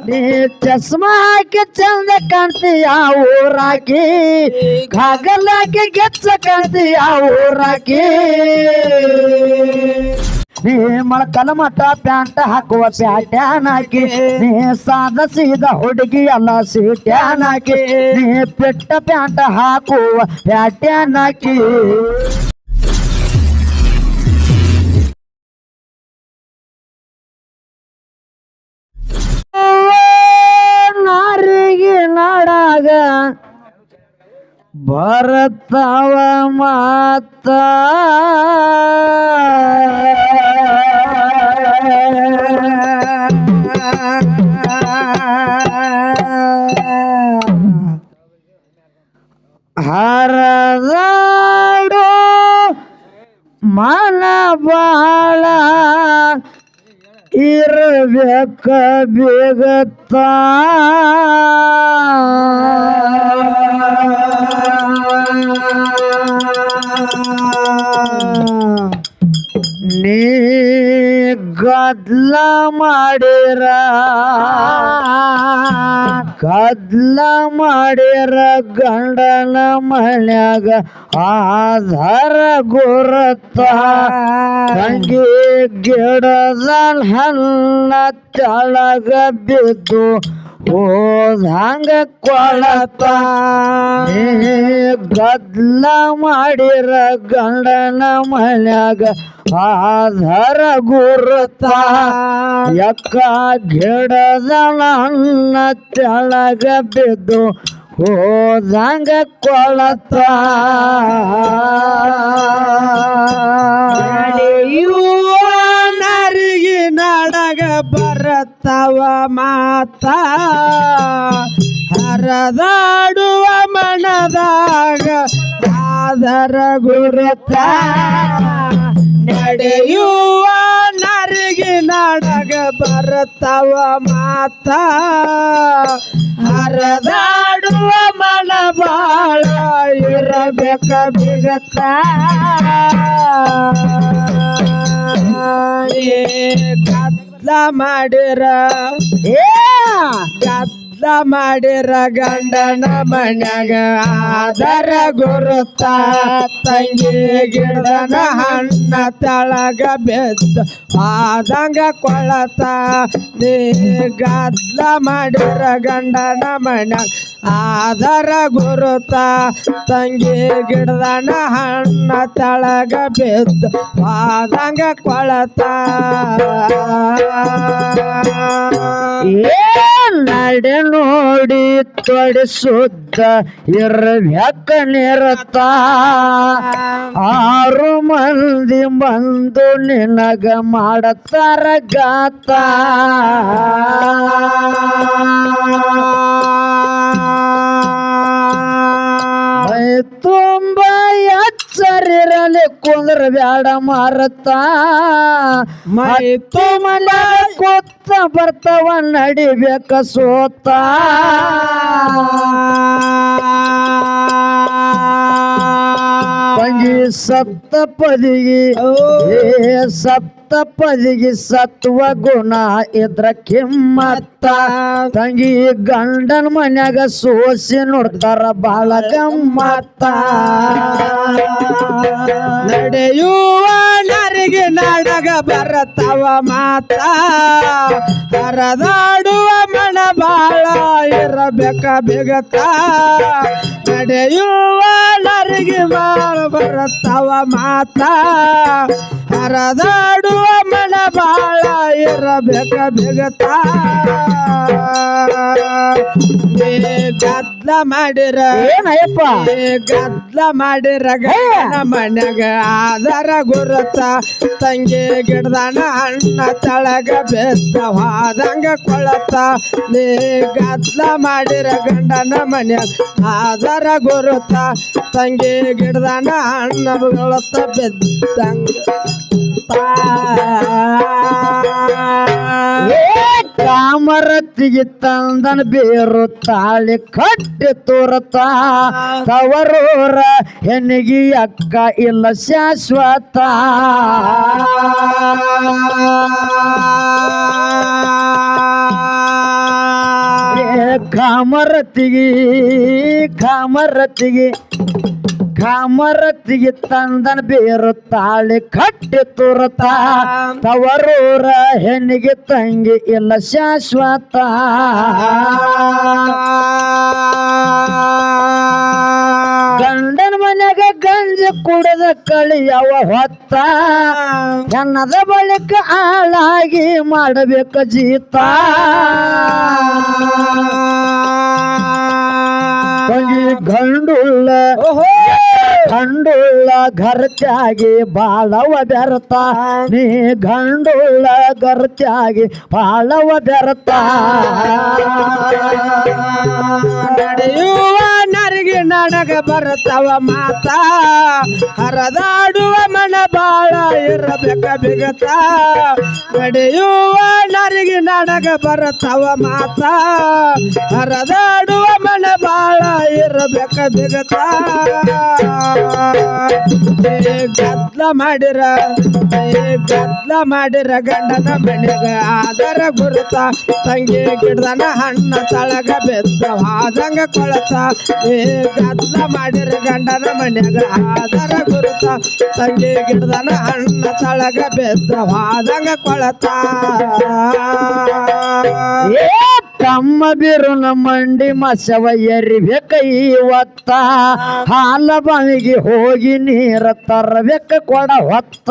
ನೀ ಚಸ್ಮಾ ಹಾಕಿ ಚಂದ ಕಾಣ್ತೀಯ ಊರಾಕಿ ಕಾಗಲಾಕಿ ಗೆಚ್ಚ ಕಾಣ್ತೀಯ ಊರಾಕಿ ನೀ ಮೊಳಕಲ ಮಠ ಪ್ಯಾಂಟ್ ಹಾಕುವ ಪ್ಯಾಟ್ಯಾನ್ ಹಾಕಿ ನೀ ಸಾದ ಸೀದ ಹುಡುಗಿ ಅಲ್ಲ ಸೀಟ್ಯಾನ್ ಹಾಕಿ ನೀ ಪೆಟ್ಟ ಪ್ಯಾಂಟ್ ಹಾಕುವ ಪ್ಯಾಟ್ಯಾನ್ ಹಾಕಿ ನಾರಿಗೆ ನಾಡಾಗ ಬರತಾವ ಮಾತ ಹರದಾಡು ಮನ ಬಾಳ ಇರಬೇಕ ಬೇಗತ್ತ ನೀ ಗದ್ಲ ಮಾಡಿರ ಗಂಡನ ಮನ್ಯಾಗ ಆಧಾರ ಗುರುತ ತಂಗಿ ಗಿಡದ ಹಣ್ಣ ತೆಳಗ ಬಿದ್ದು ಓದಂಗ ಕೊಳತ ಗದ್ಲ ಮಾಡಿರ ಗಂಡನ ಮನ್ಯಾಗ ಆಧಾರ ಗುರುತ ಯಕ್ಕ ಗಿಡದ ಹಣ್ಣ ತೆಳಗ ಬಿದ್ದು ಹೋದಂಗ ಕೊಳತ ನರಿಗೆ ನಾಡಗ ಬರತ್ತವ ಮಾತ ಹರದಾಡುವ ಮನದಾಗ ಆದರ ಗುರುತ ನಡೆಯುವ ನರಿಗೆ ನಾಡಗ ಬರತ್ತವ ಮಾತ ಹರದಾಡುವ ಮನ ಬಾಳ ಇರಬೇಕ ಬಿಗತ್ತ ಗದ್ಲ ಮಾಡಿರ ಗದ್ಲ ಮಾಡಿರ ಗಂಡನ ಮನ್ಯಾಗ ಆದರ ಗುರುತ ತಂಗಿ ಗಿಡನ ಹಣ್ಣ ತಳಗ ಬೆದ್ದ ಆದಂಗ ಕೊಳತ ನೀ ಗದ್ಲ ಮಾಡಿರ ಗಂಡನ ಮನ್ಯಾಗ ಆದರ ಗುರುತ ತಂಗಿ ಗಿಡದನ ಹಣ್ಣ ತಳಗ ಬೆದ್ದ ಆದಂಗ ಕೊಳತ ನಡೆ ನೋಡಿ ತೊಡಿಸುತ್ತ ಇರ್ಬೇಕ ನಿರತ 6 ಮಂದಿ ಬಂದು ನಿನಗ ಮಾಡತಾರ ಗಾತ ತುಂಬ ಎಚ್ಚರಿರಲಿ ಕುಂದ್ರ ಬ್ಯಾಡ ಮಾರತ ಮೈ ತುಮಲ ಕೂತ ಬರ್ತಾವ ನಡಿಬೇಕ ಸೋತ ಪಂಜಿ ಸಪ್ತಪದಿಗೆ ಸಪ್ತಪದಿಗೆ ಸತ್ವ ಗುಣ ಇದ್ರ ಕಿಮ್ಮತ್ತ ತಂಗಿ ಗಂಡನ ಮನ್ಯಾಗ ಸೋಸಿ ನೋಡ್ತಾರ ಬಾಳ ಗಮ್ಮತ್ತ ನಡೆಯುವ ನರಿಗೆ ನಾಡಗ ಬರತವ ಮಾತ ಹರದಾಡುವ ಮನ ಬಾಳ ಇರಬೇಕ ಬೇಗತ ನಡೆಯುವ ನರಿಗೆ ಬಾಳ ಬರತವ ಮಾತ ಹರದಾಡುವ ಮನ ಬಾಳ ಇರಬೇಕ ಬೇಗತ ಗದ್ಲ ಮಾಡಿರ ಏನಯ್ಯಪ್ಪ ಗದ್ಲ ಮಾಡಿರ ಗಂಡನ ಮನ್ಯಾಗ ಆದರ ಗುರುತ ತಂಗಿ ಗಿಡದನ ಹಣ್ಣ ತಳಗ ಬೆದ್ದ ಹಾದಂಗ ಕೊಳತ ನೀ ಗದ್ಲ ಮಾಡಿರ ಗಂಡನ ಮನ್ಯಾಗ ಆದರ ಗುರುತ ತಂಗಿ ಗಿಡದನ ಹಣ್ಣ ಕೊಳತ ಬೆದ್ದಂಗ ಕಾಮರತಿಗೆ ತಂದನ ಬೇರು ತಾಳಿ ಕಟ್ಟಿ ತೋರತ ತವರೂರ ಹೆಣ್ಣಿಗೆ ಅಕ್ಕ ಇಲ್ಲ ಶಾಶ್ವತ ಕಾಮರತಿಗೆ ಕಾಮರತಿಗೆ ತಂದನ ಬೇರು ತಾಳಿ ಕಟ್ಟಿ ತುರತ ತವರೂರ ಹೆಣ್ಣಿಗೆ ತಂಗಿ ಇಲ್ಲ ಶಾಶ್ವತ ಗಂಡನ ಮನ್ಯಾಗ ಗಂಜಿ ಕುಡಿದ ಕಳಿಯವ ಹೊತ್ತ ಹೆಣ್ಣದ ಬಳಿಕ ಆಳಾಗಿ ಮಾಡಬೇಕ ಜೀತ ತಂಗಿ ಗಂಡುಳ್ಳ ಘರ್ತ್ಯಾಗಿ ಬಾಳವ ಬೆರತ ನೀ ಗಂಡುಳ್ಳ ಗರ್ತ್ಯಾಗಿ ಬಾಳವ ಬೆರತ ನಡೆಯುವ ನರಿಗೆ ನಡಗ ಬರುತ್ತವ ಮಾತ ಹರದಾಡುವ ಮನ ಬಾಳ ಇರಬೇಕ ಬಿಗತ ನಡೆಯುವ ನರಿಗೆ ನಡಗ ಬರುತ್ತವ ಮಾತ ಹರದಾಡುವ ಮನ ಬಾಳ ಇರಬೇಕ ಬಿಗತ ಗದ್ಲ ಮಾಡಿರ ಗಂಡನ ಮನೆಗ ಆದರ ಗುರುತ ತಂಗಿ ಗಿಡದನ ಹಣ್ಣ ತಳಗ ಬೆದ್ದ ಹಾದಂಗ ಕೊಳತ ಗದ್ಲ ಮಾಡಿರ ಗಂಡನ ಮನೆಗ ಆದರ ಗುರುತ ತಂಗಿ ಗಿಡದನ ಹಣ್ಣ ತಳಗ ಬೆದ್ದ ಹಾದಂಗ ಕೊಳತ ತಮ್ಮ ಬಿರುನ ಮಂಡಿ ಮಸವ ಎರಿಬೇಕ ಇವತ್ತ ಹಾಲ ಬಾವಿಗೆ ಹೋಗಿ ನೀರ ತರಬೇಕ ಕೊಡ ಹೊತ್ತ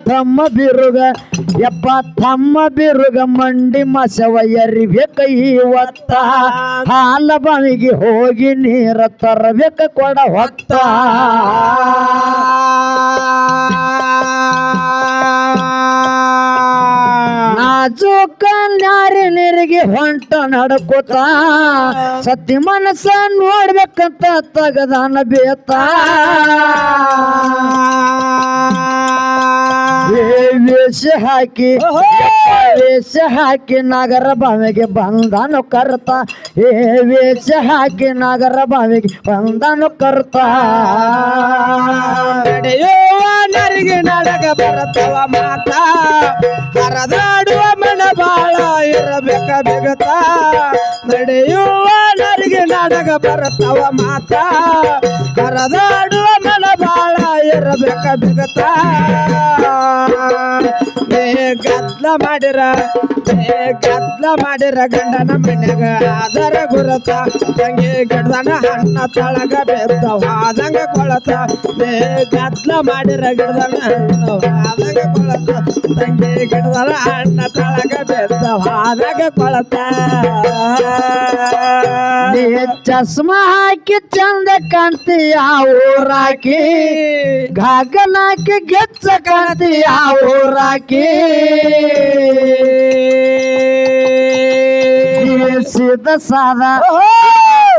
ತಮ್ಮ ಬಿರುಗ ಯಪ್ಪ ತಮ್ಮ ಬಿರುಗ ಮಂಡಿ ಮಸವ ಎರಿಬೇಕ ಇವತ್ತ ಹಾಲ ಬಾವಿಗೆ ಹೋಗಿ ನೀರ ತರಬೇಕ ಕೊಡ ಹೊತ್ತ ನಾಜೂಕ ನ್ಯಾರಿ ನೀರಿಗೆ ಹೊಂಟ ನಡ್ಕೋತ ಸತ್ತಿ ಮನಸ್ಸ ನೋಡ್ಬೇಕಂತ ತಗದಾನ ಬೇತ ವೇಷ ಹಾಕಿ ನಗರ ಬಾವಿಗೆ ಬಂದನು ಕರ್ತ ವೇಷ ಹಾಕಿ ನಗರ ಬಾವಿಗೆ ಬಂದನು ಕರ್ತ ನಡೆಯುವ ನರಿಗೆ ನಡಗ ಬರುತ್ತವ ಮಾತ ಹರದಾಡುವ ಮನ ಬಾಳ ಇರಬೇಕ ಬಿಗತ ನಡೆಯುವ ನರಿಗೆ ನಡಗ ಬರುತ್ತವ ಮಾತ ಹರದಾಡುವ ಮನ ಬಾಳ ಇರಬೇಕ ಬಿಗತ ಗದ್ಲ ಮಾಡಿರ ಗಂಡನ ಮನ್ಯಾಗ ಆದರ ಗುರುತ ತಂಗಿ ಗಿಡದನ ಹಣ್ಣ ತಳಗ ಬೆದ್ದ ಹಾದಂಗ ಕೊಳತ ಗದ್ಲ ಮಾಡಿರ ಗಿಡದನ ಹಣ್ಣು ಹಾದಂಗ ಕೊಳತ ತಂಗಿ ಗಿಡದನ ಹಣ್ಣ ತಳಗ ಬೆದ್ದ ಹಾದಂಗ ಕೊಳತ ಚಸ್ಮಾ ಹಾಕಿ ಚಂದ ಕಾಣ್ತೀಯ ಊರಾಕಿ ಗಾಗಲಾಕಿ ಗೆಚ್ಚ ಕಾಣ್ತೀಯ ಊರಾಕಿ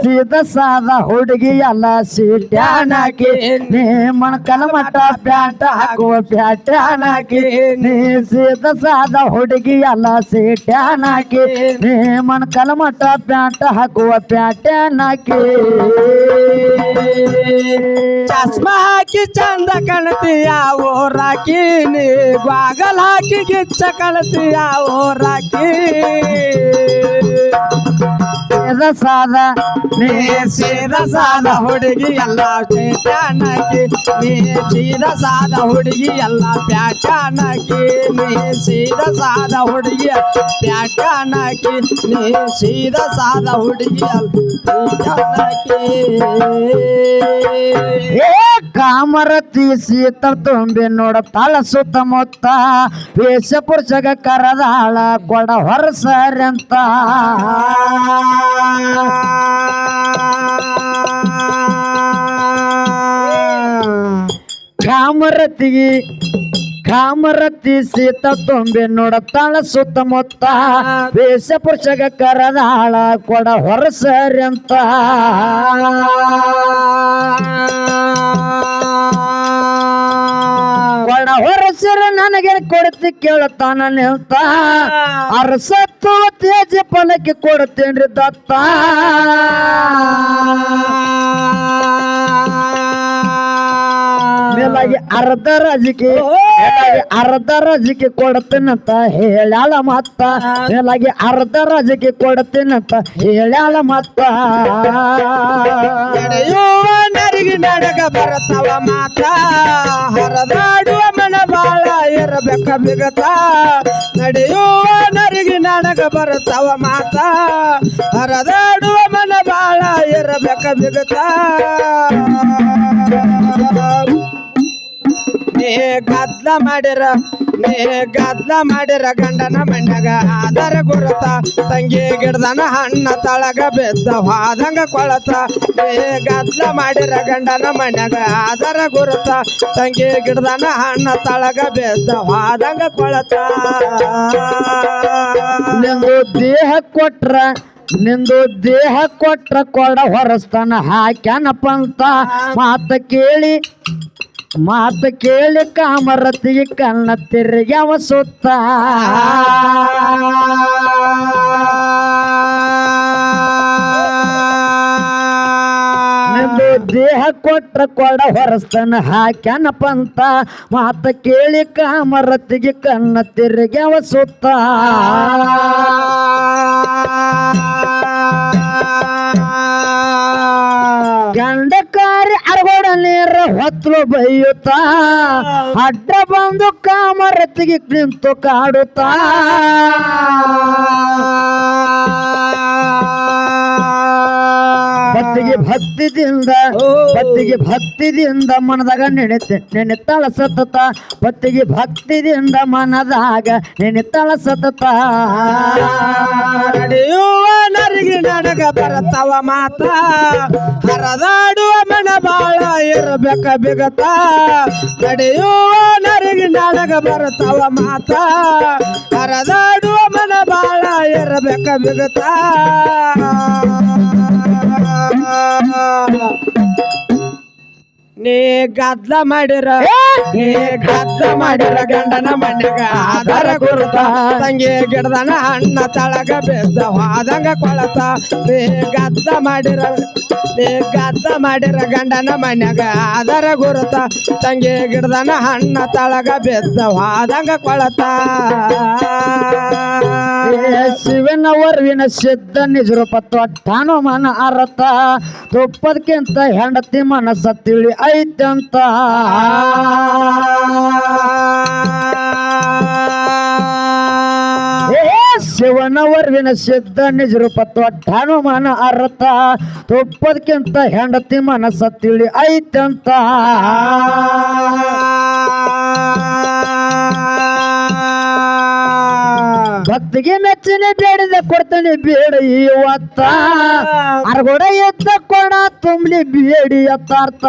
ಸೀದಾ ಸಾದ ಹುಡುಗಿ ಎಲ್ಲ ಸೀಟ್ಯಾನಾಕಿ ನೀ ಮಣಕಲ ಮಟ್ಟ ಪ್ಯಾಂಟ ಹಾಕುವ ಪ್ಯಾಟ್ಯಾನಾಕಿ ನೀ ಸೀದಾ ಸಾದ ಹುಡುಗಿ ಎಲ್ಲ ಸೀಟ್ಯಾನಾಕಿ ನೀ ಮಣಕಲ ಮಟ್ಟ ಪ್ಯಾಂಟ ಹಾಕುವ ಪ್ಯಾಟ್ಯಾನಾಕಿ ಚಸ್ಮಾ ಹಾಕಿ ಚಂದ ಕಾಣ್ತೀಯ ಊರಾಕಿ ನೀ ಬಾಗಲ್ ಹಾಕಿ ಗಿಚ್ಚ ಕಾಣ್ತೀಯ ಊರಾಕಿ ಸೀದಾ ಸಾದ ಹುಡುಗಿ ಎಲ್ಲ ಪ್ಯಾಟ್ಯಾನಾಕಿ ನೀ ಸೀದಾ ಸಾದ ಹುಡುಗಿ ಎಲ್ಲ ಪ್ಯಾಟ್ಯಾನಾಕಿ ನೀ ಸೀದಾ ಸಾದ ಹುಡುಗಿ ಪ್ಯಾಟ್ಯಾನಾಕಿ ನೀ ಸೀದಾ ಸಾದ ಹುಡುಗಿ ಪ್ಯಾಟ್ಯಾನಾಕಿ ಕಾಮರತಿ ಸೀತ ತುಂಬಿ ನೋಡ ತಳ ಸುತ್ತಮುತ್ತ ವೇಷ ಪುರುಷಗ ಕರದಾಳ ಕೊಡ ಹೊರಸರಂತ ಕಾಮರತಿ ಸೀತ ತುಂಬಿ ನೋಡ ತಳ ಸುತ್ತಮುತ್ತ ವೇಷ ಪುರುಷಗ ಕರದಾಳ ಕೊಡ ಹೊರಸರಂತ ಕೊಡ ಹೊರಸರ ನನಗೆ ಕೊಡ್ತಿ ಕೇಳುತ್ತಾನ ನಿಂತ ಅರಸತ್ತು ತೇಜ ಫಲಕ್ಕೆ ಕೊಡ್ತೇನ್ರಿ ದತ್ತ ಮೇಲಾಗಿ ಅರ್ಧ ರಾಜಕೀಯ ಅರ್ಧ ರಾಜಕೀಯ ಕೊಡ್ತೀನಂತ ಹೇಳ್ಯಾಳ ಮತ್ತ ಮೇಲಾಗಿ ಅರ್ಧ ರಾಜಕೀಯ ಕೊಡ್ತೀನಂತ ಹೇಳ್ಯಾಳ ಮತ್ತ ನಡೆಯುವ ನರಿಗೆ ನಡಗ ಬರತವ ಮಾತ ಹರದಾಡುವ ಮನ ಬಾಳ ಇರಬೇಕ ಬಿಗತ ನಡೆಯುವ ನರಿಗೆ ನಡಗ ಬರತವ ಮಾತ ಹರದಾಡುವ ಮನ ಬಾಳ ಇರಬೇಕ ಬಿಗತ ನೀ ಗದ್ಲ ಮಾಡಿರ ಗಂಡನ ಮಣ್ಯಾಗ ಆದರ ಗುರುತ ತಂಗಿ ಗಿಡದನ ಹಣ್ಣ ತಳಗ ಬೆದ್ದ ಹಾದಂಗ ಕೊಳತ ನೀ ಗದ್ಲ ಮಾಡಿರ ಗಂಡನ ಮಣ್ಯಾಗ ಆದರ ಗುರುತ ತಂಗಿ ಗಿಡದನ ಹಣ್ಣ ತಳಗ ಬೆದ್ದ ಹಾದಂಗ ಕೊಳತ ನಿಂದು ದೇಹ ಕೊಟ್ರ ಕೊಡ ಹೊರಸ್ತಾನ ಹಾಕ್ಯಾನಪ್ಪ ಅಂತ ಮಾತ ಕೇಳಿ ಕಾಮರತಿಗೆ ಕಣ್ಣ ತಿರುಗ್ಯಾವ ಸುತ್ತ ನಿಂದು ದೇಹ ಕೊಟ್ರ ಕೊಡ ಹೊರಸ್ತಾನ ಹಾಕ್ಯಾನಪ್ಪ ಅಂತ ಮಾತ ಕೇಳಿ ಕಾಮರತಿಗೆ ಕಣ್ಣ ತಿರುಗ್ಯಾವ ಸುತ್ತ ಗಂಡಕಾರಿ ಅರಗೋಡ ನೀರ ಹೊತ್ತಲು ಬೈಯುತ್ತ ಅಡ್ಡ ಬಂದು ಕಾಮರತಿಗೆ ನಿಂತು ಕಾಡುತ್ತ ಭಕ್ತಿದಿಂದ ಮನದಾಗ ನೆನೆತಾಳ ಸತತ ಪತ್ತಿಗೆ ಭಕ್ತಿದಿಂದ ಮನದಾಗ ನೆನೆತಾಳ ಸತತ ನಡೆಯುವ ನರಿಗೆ ನಡಗ ಬರತವ ಮಾತ ಹರದಾಡುವ ಮನ ಬಾಳ ಇರಬೇಕ ಬಿಗತ ನಡೆಯುವ ನರಿಗೆ ನಡಗ ಬರತವ ಮಾತ ಹರದಾಡುವ ಮನ ಬಾಳ ಇರಬೇಕ ಬಿಗತ ನೀ ಗದ್ಲ ಮಾಡಿರ ಗಂಡನ ಮಣ್ಯಾಗ ಆಧಾರ ಗುರುತ ತಂಗಿ ಗಿಡದನ ಹಣ್ಣ ತಳಗ ಬೆದ್ದ ಹಾದಂಗ ಕೊಳತ ನೀ ಗದ್ಲ ಮಾಡಿರ ಗಂಡನ ಮಣ್ಯಾಗ ಆಧಾರ ಗುರುತ ತಂಗಿ ಗಿಡದನ ಹಣ್ಣ ತಳಗ ಬೆದ್ದ ಹಾದಂಗ ಕೊಳತ ಶಿವನ ವರ್ವಿನ ಸಿದ್ಧ ನಿಜರೂಪ ತೊಟ್ಟಾನು ಮನ ಅರತ ತುಪ್ಪದಕ್ಕಿಂತ ಹೆಂಡತಿ ಮನಸ್ಸ ತಿಳಿ ಐತಂತ ಶಿವನ ವರ್ವಿನ ಸಿದ್ಧ ನಿಜರೂಪ ತೊಟ್ಟಾನು ಮನ ಅರತ ತುಪ್ಪದಕ್ಕಿಂತ ಹೆಂಡತಿ ಮನಸ್ಸ ತಿಳಿ ಐತಂತ ಭಕ್ತಿಗೆ ಮೆಚ್ಚಿನ ಬೇಡಿದ ಕೊಡ್ತಾನೆ ಬೇಡ ಇವತ್ತ ಅರಗೋಡ ಎತ್ತ ಕೊಡ ತುಂಬಲಿ ಬೇಡಿ ಎತ್ತಾರ್ಥ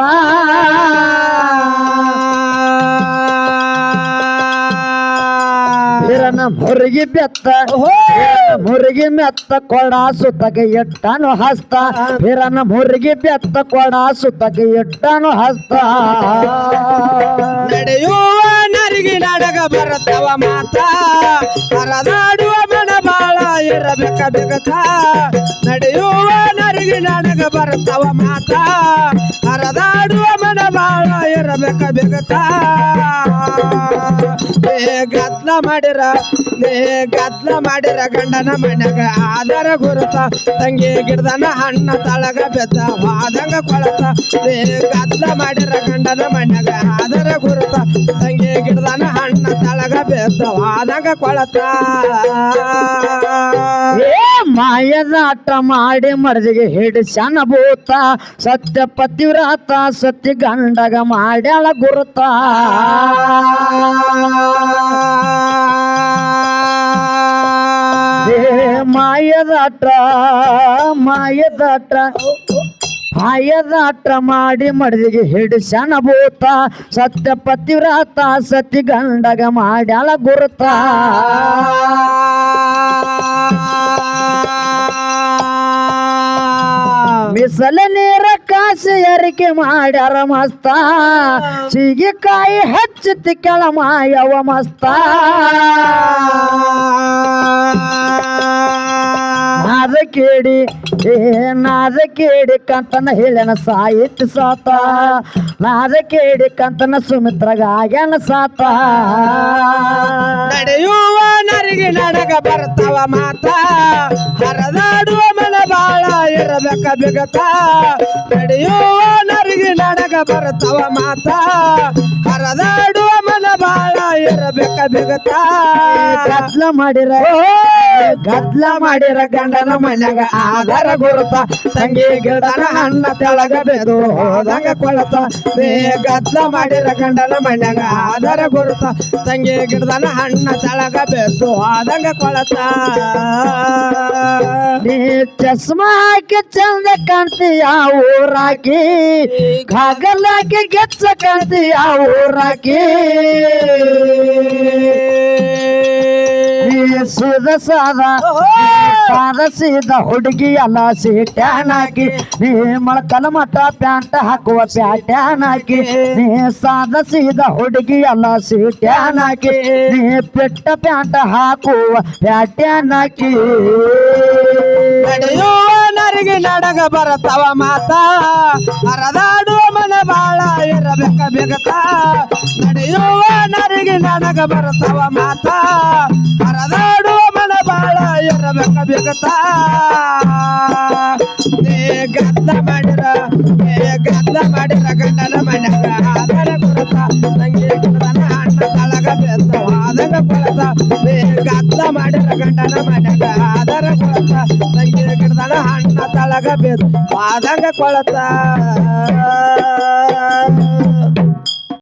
ಹಿರನ ಮುರುಗಿ ಮೆತ್ತ ಕೊಡ ಸುತ್ತಗೆ ಎಟ್ಟನು ಹಸ್ತ ಹಿರನ ಮುರುಗಿ ಬೆತ್ತ ಕೊಡ ಸುತ್ತಗೆ ಎಟ್ಟನು ಹಸ್ತ ನಡೆಯುವ ನರಿಗೆ ನಡಗ ಬರತವ ಮಾತ ಹರದಾಡುವ ಮನ ಬಾಳ ಇರಬೇಕ ಬಿಗತ ನಡೆಯುವ ನರಿಗೆ ನಡಗ ಬರತವ ಮಾತ ಹರದಾಡುವ ಮನ ಬಾಳ ಇರಬೇಕ ಬಿಗತ ಗದ್ಲ ಮಾಡಿರ ಗಂಡನ ಮಣ್ಯಾಗ ಆಧಾರ ಗುರುತ ತಂಗಿ ಗಿಡದನ ಹಣ್ಣ ತಳಗ ಬೆದ್ದ ಹಾದಂಗ ಕೊಳತ ಗದ್ಲ ಮಾಡಿರ ಗಂಡನ ಮಣ್ಯಾಗ ಆಧಾರ ಗುರುತ ತಂಗಿ ಗಿಡದನ ಹಣ್ಣ ತಳಗ ಬೆದ್ದ ಹಾದಂಗ ಕೊಳತ ಮಾಯದಾಟ ಮಾಡಿ ಮರದಿಗೆ ಹಿಡಿಸನ ಭೂತ ಸತ್ಯ ಪತಿವ್ರತ ಸತ್ಯ ಗಂಡಗ ಮಾಡ್ಯಾಳ ಗುರುತ ಮಾಯದಾಟ ಮಾಡಿ ಮಡದಿಗೆ ಹಿಡಿಸನ ಭೂತ ಸತ್ಯ ಪತಿವ್ರತ ಸತ್ಯ ಗಂಡಗ ಮಾಡ್ಯಾಳ ಗುರುತ ಮಿಸಲ ನೀರ ಕಾಸು ಎರಿಕೆ ಮಾಡ್ಯಾರ ಮಸ್ತ ಸಿಗಿಕಾಯಿ ಹಚ್ಚತಿ ಕೆಳ ಮಾಯವ ಮಸ್ತ ಅದ ಕೇಳಿ ನಾದ ಕೇಳಿ ಕಂತನ ಹೇಳನ ಸಾಹಿತ್ಯ ಸಾತ ನಾದ ಕೇಳಿ ಕಂತನ ಸುಮಿತ್ರಗ ಆಗ್ಯಾನ ಸಾತ ನಡೆಯುವ ನರಿಗೆ ನಡಗ ಬರ್ತಾವ ಮಾತ ಹರದಾಡುವ ಮನ ಬಾಳ ಇರಬೇಕ ಬಿಗತ ನಡೆಯುವ ನರಿಗೆ ನಡಗ ಬರ್ತಾವ ಮಾತ ಹರದಾಡುವ ಮನ ಬಾಳ ಇರಬೇಕ ಬಿಗತ ಗದ್ಲ ಮಾಡಿರ ಗಂಡನ ಮನ್ಯಾಗ ಆಧಾರ ಗುರುತ ತಂಗಿ ಗಿಡದನ ಅಣ್ಣ ತೆಳಗ ಬೆದು ಹೋದಂಗ ಕೊಳತ ಗದ್ಲ ಮಾಡಿರ ಗಂಡನ ಮನ್ಯಾಗ ಆಧಾರ ಗುರುತ ತಂಗಿ ಗಿಡದನ ಅಣ್ಣ ತೆಳಗ ಬೆದು ಹೋದಂಗ ಕೊಳತ ನೀ ಚಸ್ಮಾ ಹಾಕಿ ಚಂದ ಕಾಣ್ತೀಯ ಊರಾಕಿ ಕಾಗಲಾಕಿ ಗೆಚ್ಚ ಕಾಣ್ತೀಯ ಊರಾಕಿ ಸೀದ ಸಾದ ಸೀದ ಹುಡುಗಿ ಅಲ್ಲ ಸೀಟ್ಯಾನಾಕಿ ನೀ ಮೊಳಕಲ ಮಠ ಪ್ಯಾಂಟ್ ಹಾಕುವ ಪ್ಯಾಟ್ಯಾನಾಕಿ ನೀ ಸಾದ ಸೀದ ಹುಡುಗಿ ಅಲ್ಲ ಸೀಟ್ಯಾನಾಕಿ ನೀ ಪೆಟ್ಟ ಪ್ಯಾಂಟ್ ಹಾಕುವ ಪ್ಯಾಟ್ಯಾನಾಕಿ ನಡೆಯುವ ನರಿಗೆ ನಡಗ ಬರತವ ಮಾತ ಹರದಾಡುವ ಮನ ಬಾಳ ಇರಬೇಕ ಬೇಗತ ನಡೆಯುವ ನರಿಗೆ ನಡಗ ಬರತವ ಮಾತ ಹರದಾಡುವ ಮನ ಬಾಳ ಇರಬೇಕ ಬೇಗತ ಗದ್ಲ ಮಾಡಿರ ಗಂಡನ ಮನ್ಯಾಗ ಆಧಾರ ಕೊರತ ತಂಗಿ ಗಿಡದನ ಅಣ್ಣ ತಳಗ ಬೆತ್ತ ಆದಂಗ ಕೊಳತ ಗದ್ಲ ಮಾಡಿರ ಗಂಡನ ಮನ್ಯಾಗ ಆಧಾರ ಕೊರತ ತಂಗಿ ಗಿಡದನ ಅಣ್ಣ ತಳಗ ಬೆತ್ತ ಆದಂಗ ಕೊಳತ